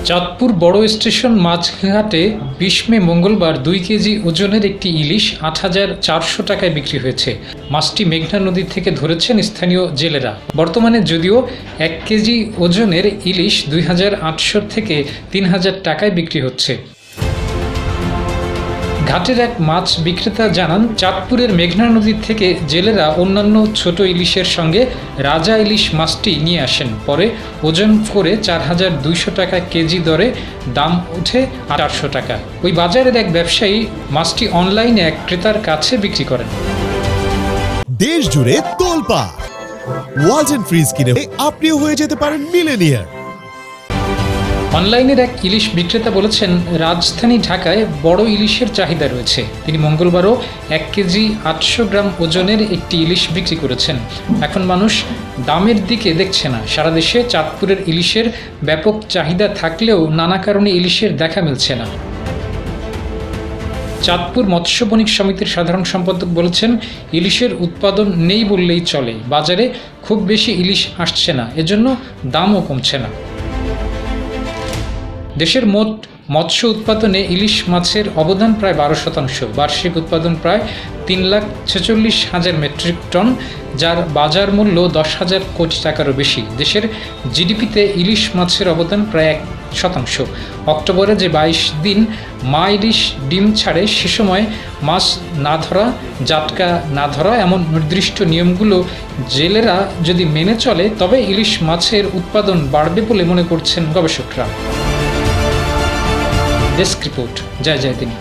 চাঁদপুর বড় স্টেশন মাছঘাটে ২০ মে মঙ্গলবার ২ কেজি ওজনের একটি ইলিশ ৮,৪০০ টাকায় বিক্রি হয়েছে। মাছটি মেঘনা নদী থেকে ধরেছেন স্থানীয় জেলেরা। বর্তমানে যদিও ১ কেজি ওজনের ইলিশ ২,৮০০ থেকে ৩,০০০ টাকায় বিক্রি হচ্ছে। ঘাটের এক মাছ বিক্রেতা জানান, চাঁদপুরের মেঘনা নদী থেকে জেলেরা অন্যান্য ছোট ইলিশের সঙ্গে রাজা ইলিশ মাছটি নিয়ে আসেন। পরে ওজন করে ৪,২০০ টাকা কেজি দরে দাম ওঠে ৮০০ টাকা। ওই বাজারের এক ব্যবসায়ী মাছটি অনলাইনে এক ক্রেতার কাছে বিক্রি করেন। দেশ জুড়ে তোলপাড় ওয়ালটন ফ্রিজ কিনে আপনিও হয়ে যেতে পারেন মিলেনিয়ার। অনলাইনের এক ইলিশ বিক্রেতা বলেছেন, রাজধানী ঢাকায় বড় ইলিশের চাহিদা রয়েছে। তিনি মঙ্গলবারও ১ কেজি ৮০০ গ্রাম ওজনের একটি ইলিশ বিক্রি করেছেন। এখন মানুষ দামের দিকে দেখছে না। সারা দেশে চাঁদপুরের ইলিশের ব্যাপক চাহিদা থাকলেও নানা কারণে ইলিশের দেখা মিলছে না। চাঁদপুর মৎস্য বণিক সমিতির সাধারণ সম্পাদক বলেছেন, ইলিশের উৎপাদন নেই বললেই চলে। বাজারে খুব বেশি ইলিশ আসছে না, এজন্য দামও কমছে না। দেশের মোট মৎস্য উৎপাদনে ইলিশ মাছের অবদান প্রায় ১২%। বার্ষিক উৎপাদন প্রায় ৩,৪৬,০০০ মেট্রিক টন, যার বাজার মূল্য ১০,০০০ কোটি টাকারও বেশি। দেশের জিডিপিতে ইলিশ মাছের অবদান প্রায় ১%। অক্টোবরে যে ২২ দিন মা ইলিশ ডিম ছাড়ে, সে সময় মাছ না ধরা, জাটকা না ধরা এমন নির্দিষ্ট নিয়মগুলো জেলেরা যদি মেনে চলে, তবে ইলিশ মাছের উৎপাদন বাড়বে বলে মনে করছেন গবেষকরা। ডেস্ক রিপোর্ট, জয় জয় দিন।